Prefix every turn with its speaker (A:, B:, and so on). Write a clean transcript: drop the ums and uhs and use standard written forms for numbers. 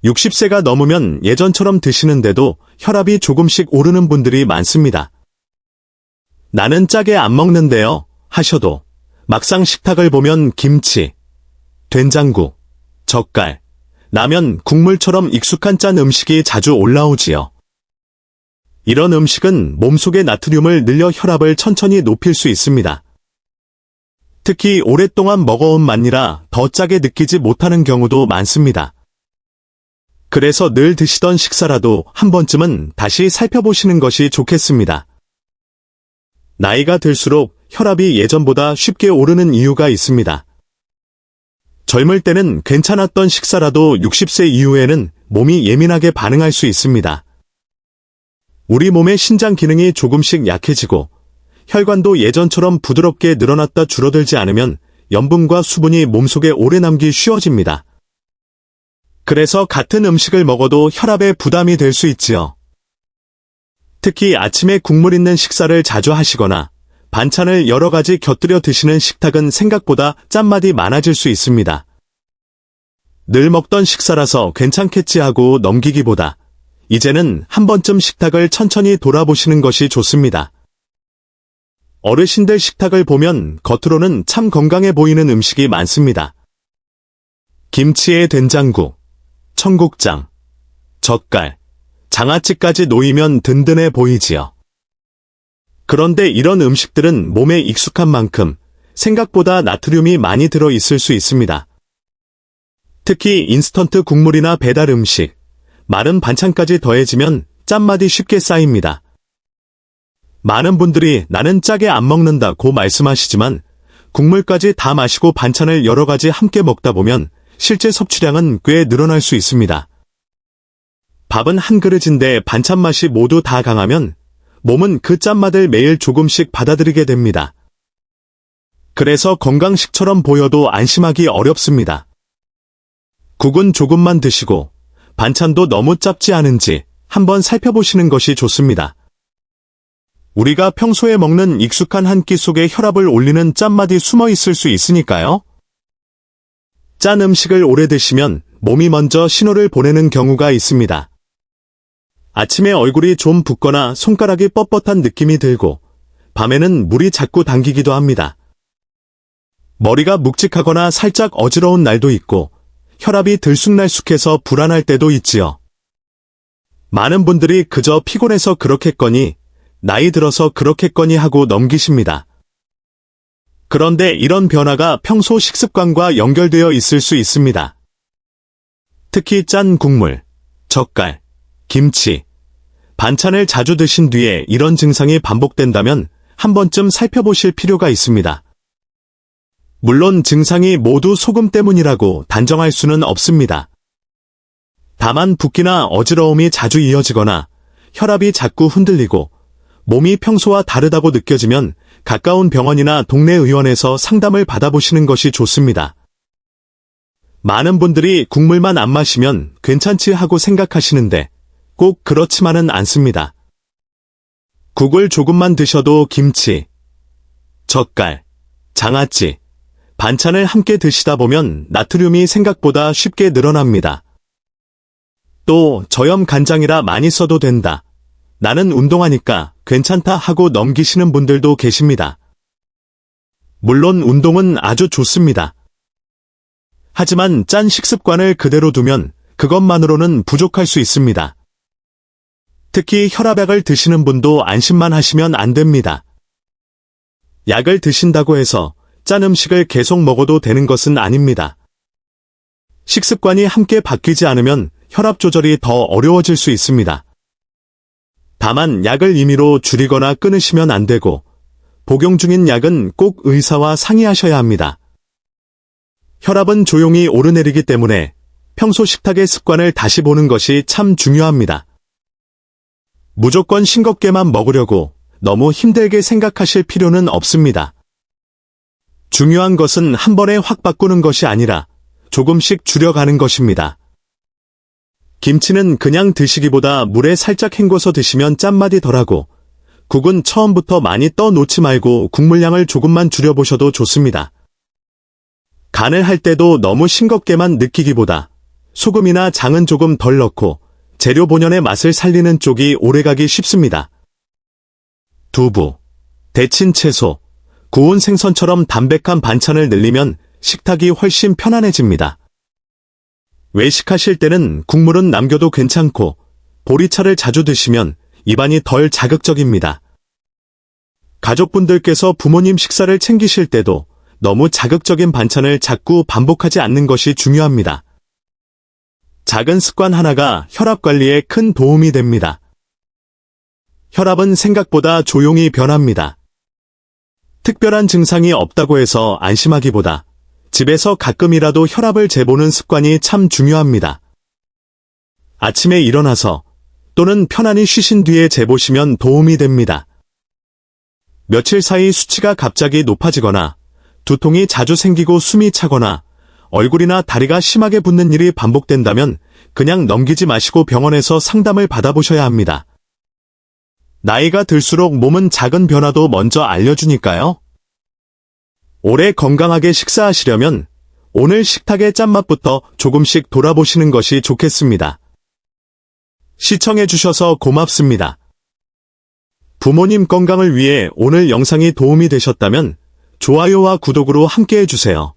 A: 60세가 넘으면 예전처럼 드시는데도 혈압이 조금씩 오르는 분들이 많습니다. 나는 짜게 안 먹는데요 하셔도 막상 식탁을 보면 김치, 된장국, 젓갈, 라면, 국물처럼 익숙한 짠 음식이 자주 올라오지요. 이런 음식은 몸속의 나트륨을 늘려 혈압을 천천히 높일 수 있습니다. 특히 오랫동안 먹어온 맛이라 더 짜게 느끼지 못하는 경우도 많습니다. 그래서 늘 드시던 식사라도 한 번쯤은 다시 살펴보시는 것이 좋겠습니다. 나이가 들수록 혈압이 예전보다 쉽게 오르는 이유가 있습니다. 젊을 때는 괜찮았던 식사라도 60세 이후에는 몸이 예민하게 반응할 수 있습니다. 우리 몸의 신장 기능이 조금씩 약해지고 혈관도 예전처럼 부드럽게 늘어났다 줄어들지 않으면 염분과 수분이 몸속에 오래 남기 쉬워집니다. 그래서 같은 음식을 먹어도 혈압에 부담이 될 수 있지요. 특히 아침에 국물 있는 식사를 자주 하시거나 반찬을 여러 가지 곁들여 드시는 식탁은 생각보다 짠맛이 많아질 수 있습니다. 늘 먹던 식사라서 괜찮겠지 하고 넘기기보다 이제는 한 번쯤 식탁을 천천히 돌아보시는 것이 좋습니다. 어르신들 식탁을 보면 겉으로는 참 건강해 보이는 음식이 많습니다. 김치에 된장국, 청국장, 젓갈, 장아찌까지 놓이면 든든해 보이지요. 그런데 이런 음식들은 몸에 익숙한 만큼 생각보다 나트륨이 많이 들어 있을 수 있습니다. 특히 인스턴트 국물이나 배달 음식, 마른 반찬까지 더해지면 짠맛이 쉽게 쌓입니다. 많은 분들이 나는 짜게 안 먹는다고 말씀하시지만 국물까지 다 마시고 반찬을 여러 가지 함께 먹다 보면 실제 섭취량은 꽤 늘어날 수 있습니다. 밥은 한 그릇인데 반찬 맛이 모두 다 강하면 몸은 그 짠맛을 매일 조금씩 받아들이게 됩니다. 그래서 건강식처럼 보여도 안심하기 어렵습니다. 국은 조금만 드시고 반찬도 너무 짭지 않은지 한번 살펴보시는 것이 좋습니다. 우리가 평소에 먹는 익숙한 한 끼 속에 혈압을 올리는 짠맛이 숨어 있을 수 있으니까요. 짠 음식을 오래 드시면 몸이 먼저 신호를 보내는 경우가 있습니다. 아침에 얼굴이 좀 붓거나 손가락이 뻣뻣한 느낌이 들고 밤에는 물이 자꾸 당기기도 합니다. 머리가 묵직하거나 살짝 어지러운 날도 있고 혈압이 들쑥날쑥해서 불안할 때도 있지요. 많은 분들이 그저 피곤해서 그렇겠거니 나이 들어서 그렇겠거니 하고 넘기십니다. 그런데 이런 변화가 평소 식습관과 연결되어 있을 수 있습니다. 특히 짠 국물, 젓갈, 김치, 반찬을 자주 드신 뒤에 이런 증상이 반복된다면 한 번쯤 살펴보실 필요가 있습니다. 물론 증상이 모두 소금 때문이라고 단정할 수는 없습니다. 다만 붓기나 어지러움이 자주 이어지거나 혈압이 자꾸 흔들리고 몸이 평소와 다르다고 느껴지면 가까운 병원이나 동네 의원에서 상담을 받아보시는 것이 좋습니다. 많은 분들이 국물만 안 마시면 괜찮지 하고 생각하시는데 꼭 그렇지만은 않습니다. 국을 조금만 드셔도 김치, 젓갈, 장아찌, 반찬을 함께 드시다 보면 나트륨이 생각보다 쉽게 늘어납니다. 또 저염 간장이라 많이 써도 된다. 나는 운동하니까 괜찮다 하고 넘기시는 분들도 계십니다. 물론 운동은 아주 좋습니다. 하지만 짠 식습관을 그대로 두면 그것만으로는 부족할 수 있습니다. 특히 혈압약을 드시는 분도 안심만 하시면 안 됩니다. 약을 드신다고 해서 짠 음식을 계속 먹어도 되는 것은 아닙니다. 식습관이 함께 바뀌지 않으면 혈압 조절이 더 어려워질 수 있습니다. 다만 약을 임의로 줄이거나 끊으시면 안 되고 복용 중인 약은 꼭 의사와 상의하셔야 합니다. 혈압은 조용히 오르내리기 때문에 평소 식탁의 습관을 다시 보는 것이 참 중요합니다. 무조건 싱겁게만 먹으려고 너무 힘들게 생각하실 필요는 없습니다. 중요한 것은 한 번에 확 바꾸는 것이 아니라 조금씩 줄여가는 것입니다. 김치는 그냥 드시기보다 물에 살짝 헹궈서 드시면 짠맛이 덜하고 국은 처음부터 많이 떠놓지 말고 국물량을 조금만 줄여보셔도 좋습니다. 간을 할 때도 너무 싱겁게만 느끼기보다 소금이나 장은 조금 덜 넣고 재료 본연의 맛을 살리는 쪽이 오래가기 쉽습니다. 두부, 데친 채소, 구운 생선처럼 담백한 반찬을 늘리면 식탁이 훨씬 편안해집니다. 외식하실 때는 국물은 남겨도 괜찮고 보리차를 자주 드시면 입안이 덜 자극적입니다. 가족분들께서 부모님 식사를 챙기실 때도 너무 자극적인 반찬을 자꾸 반복하지 않는 것이 중요합니다. 작은 습관 하나가 혈압 관리에 큰 도움이 됩니다. 혈압은 생각보다 조용히 변합니다. 특별한 증상이 없다고 해서 안심하기보다 집에서 가끔이라도 혈압을 재보는 습관이 참 중요합니다. 아침에 일어나서 또는 편안히 쉬신 뒤에 재보시면 도움이 됩니다. 며칠 사이 수치가 갑자기 높아지거나 두통이 자주 생기고 숨이 차거나 얼굴이나 다리가 심하게 붓는 일이 반복된다면 그냥 넘기지 마시고 병원에서 상담을 받아보셔야 합니다. 나이가 들수록 몸은 작은 변화도 먼저 알려주니까요. 오래 건강하게 식사하시려면 오늘 식탁의 짠맛부터 조금씩 돌아보시는 것이 좋겠습니다. 시청해주셔서 고맙습니다. 부모님 건강을 위해 오늘 영상이 도움이 되셨다면 좋아요와 구독으로 함께 해주세요.